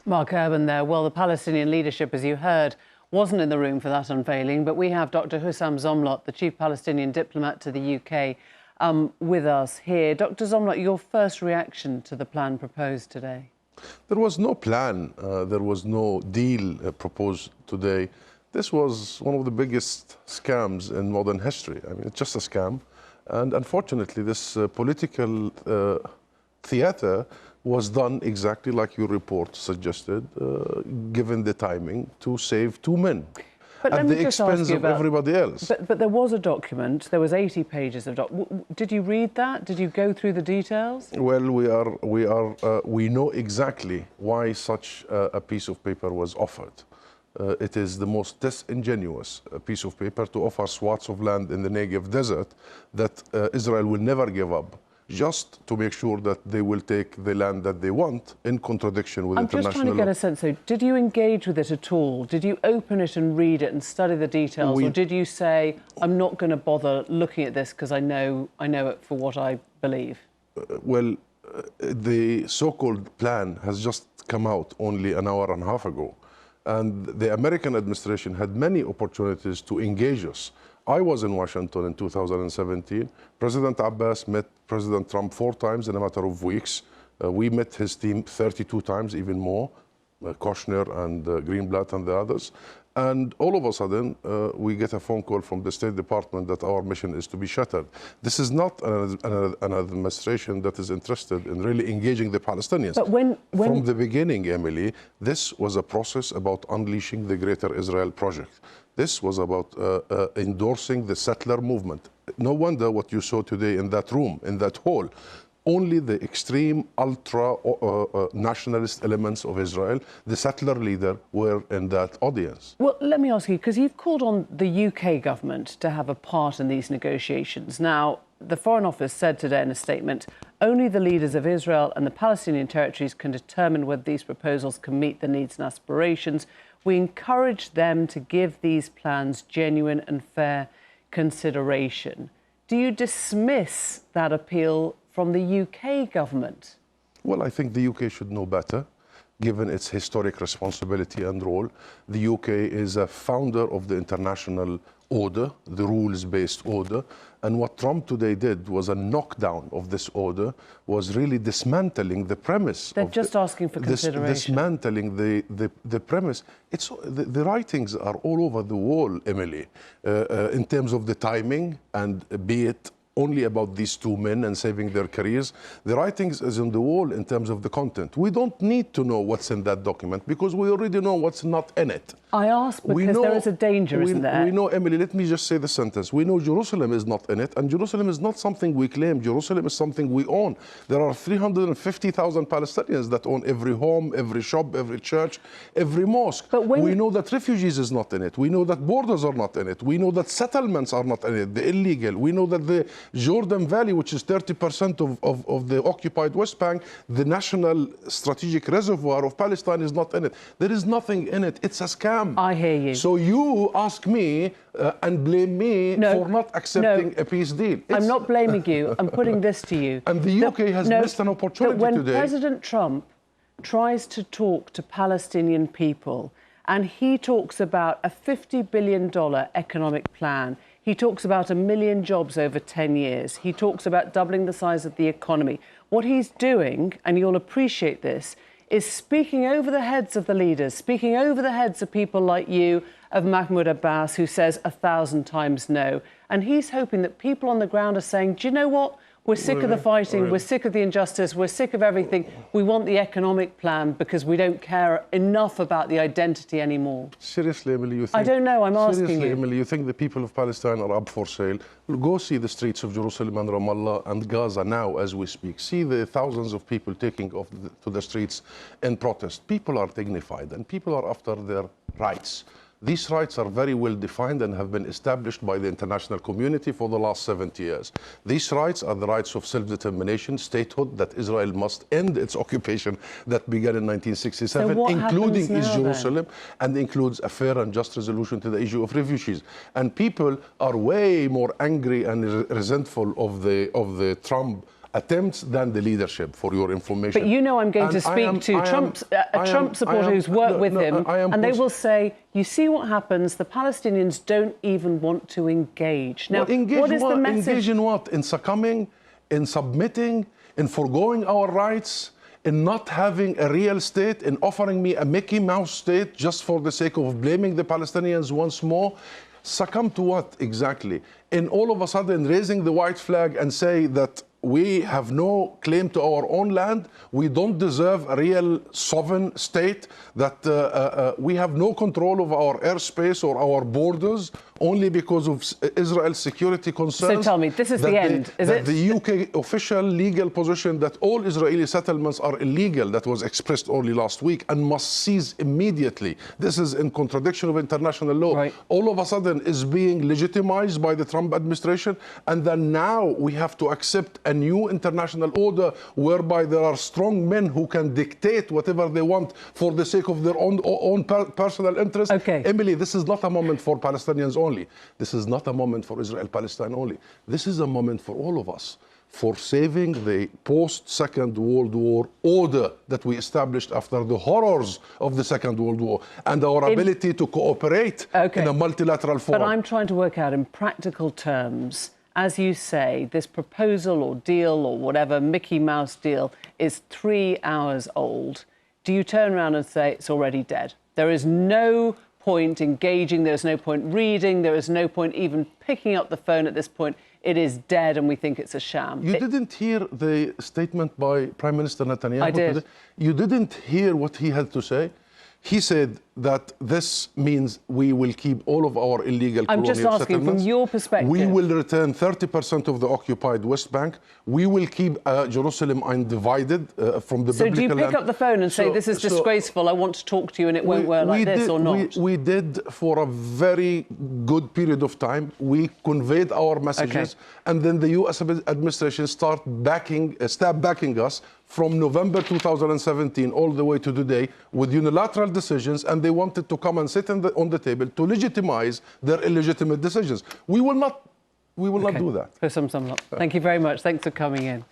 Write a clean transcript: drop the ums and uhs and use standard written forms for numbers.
Mark Urban there. Well, the Palestinian leadership, as you heard, wasn't in the room for that unveiling, but we have Dr. Husam Zomlot, the chief Palestinian diplomat to the UK, with us here. Dr. Zomlot, your first reaction to the plan proposed today? There was no plan. There was no deal proposed today. This was one of the biggest scams in modern history. I mean, it's just a scam. And unfortunately, this political theater was done exactly like your report suggested, given the timing, to save two men at the expense of everybody else. But there was a document, there was 80 pages of document. Did you read that? Did you go through the details? Well, we know exactly why such a piece of paper was offered. It is the most disingenuous piece of paper to offer swaths of land in the Negev desert that Israel will never give up, just to make sure that they will take the land that they want, in contradiction with international law. I'm just trying to get a sense, though, did you engage with it at all? Did you open it and read it and study the details? Or did you say, I'm not going to bother looking at this because I know it for what I believe? The so-called plan has just come out only an hour and a half ago. And the American administration had many opportunities to engage us. I was in Washington in 2017. President Abbas met President Trump 4 times in a matter of weeks. We met his team 32 times, even more, Kushner and Greenblatt and the others. And all of a sudden, we get a phone call from the State Department that our mission is to be shattered. This is not an administration that is interested in really engaging the Palestinians. But from the beginning, Emily, this was a process about unleashing the Greater Israel Project. This was about endorsing the settler movement. No wonder what you saw today in that room, in that hall. Only the extreme ultra-nationalist elements of Israel, the settler leader, were in that audience. Well, let me ask you, because you've called on the UK government to have a part in these negotiations. Now, the Foreign Office said today in a statement, only the leaders of Israel and the Palestinian territories can determine whether these proposals can meet the needs and aspirations. We encourage them to give these plans genuine and fair consideration. Do you dismiss that appeal from the UK government? Well, I think the UK should know better, given its historic responsibility and role. The UK is a founder of the international order, the rules-based order, and what Trump today did was a knockdown of this order, was really dismantling the premise. They're just asking for consideration. Dismantling the premise. The writings are all over the wall, Emily, in terms of the timing, and be it only about these two men and saving their careers. The writings is on the wall in terms of the content. We don't need to know what's in that document because we already know what's not in it. I ask because there is a danger, isn't there? We know, Emily, let me just say the sentence. We know Jerusalem is not in it, and Jerusalem is not something we claim. Jerusalem is something we own. There are 350,000 Palestinians that own every home, every shop, every church, every mosque. But we know that refugees is not in it. We know that borders are not in it. We know that settlements are not in it, the illegal. We know that the Jordan Valley, which is 30% of the occupied West Bank, the national strategic reservoir of Palestine, is not in it. There is nothing in it. It's a scam. I hear you. So you ask me and blame me for not accepting a peace deal. I'm not blaming you. I'm putting this to you. And the UK has missed an opportunity when today. President Trump tries to talk to Palestinian people and he talks about a $50 billion economic plan, he talks about 1 million jobs over 10 years, he talks about doubling the size of the economy. What he's doing, and you'll appreciate this, is speaking over the heads of the leaders, speaking over the heads of people like you, of Mahmoud Abbas, who says 1,000 times no. And he's hoping that people on the ground are saying, do you know what? We're sick of the fighting, we're sick of the injustice, we're sick of everything. We want the economic plan because we don't care enough about the identity anymore. Seriously, Emily, you think... I don't know, I'm asking you. Seriously, Emily, you think the people of Palestine are up for sale? Go see the streets of Jerusalem and Ramallah and Gaza now as we speak. See the thousands of people taking off to the streets in protest. People are dignified and people are after their rights. These rights are very well defined and have been established by the international community for the last 70 years. These rights are the rights of self-determination, statehood, that Israel must end its occupation that began in 1967, including East Jerusalem, and includes a fair and just resolution to the issue of refugees. And people are way more angry and resentful of the Trump attempts than the leadership, for your information. But you know I'm going to speak to a Trump supporter who's worked with him, and they will say, you see what happens, the Palestinians don't even want to engage. Now, what is the message? Engage in what? In succumbing, in submitting, in foregoing our rights, in not having a real state, in offering me a Mickey Mouse state just for the sake of blaming the Palestinians once more. Succumb to what exactly? In all of a sudden raising the white flag and say that we have no claim to our own land, we don't deserve a real sovereign state, that we have no control of our airspace or our borders only because of Israel's security concerns. So tell me, this is the end, is it? The UK official legal position that all Israeli settlements are illegal, that was expressed only last week, and must cease immediately. This is in contradiction of international law. Right. All of a sudden is being legitimized by the Trump administration, and then now we have to accept a new international order whereby there are strong men who can dictate whatever they want for the sake of their own personal interest. Okay. Emily, this is not a moment for Palestinians only. This is not a moment for Israel-Palestine only. This is a moment for all of us, for saving the post-Second World War order that we established after the horrors of the Second World War, and our ability to cooperate in a multilateral forum. But I'm trying to work out in practical terms, as you say, this proposal or deal or whatever, Mickey Mouse deal, is 3 hours old. Do you turn around and say it's already dead? There is no point engaging, there's no point reading, there is no point even picking up the phone at this point. It is dead and we think it's a sham. You didn't hear the statement by Prime Minister Netanyahu? I did. Today? You didn't hear what he had to say? He said that this means we will keep all of our illegal colonial settlements. I'm just asking, from your perspective. We will return 30% of the occupied West Bank. We will keep Jerusalem undivided from the biblical land. So do you pick up the phone and say, this is disgraceful, I want to talk to you and it won't work like this, or not? We did for a very good period of time. We conveyed our messages, and then the U.S. administration stopped backing us from November 2017 all the way to today with unilateral decisions, and they wanted to come and sit on the table to legitimize their illegitimate decisions. We will not do that. Husam Zomlot, thank you very much. Thanks for coming in.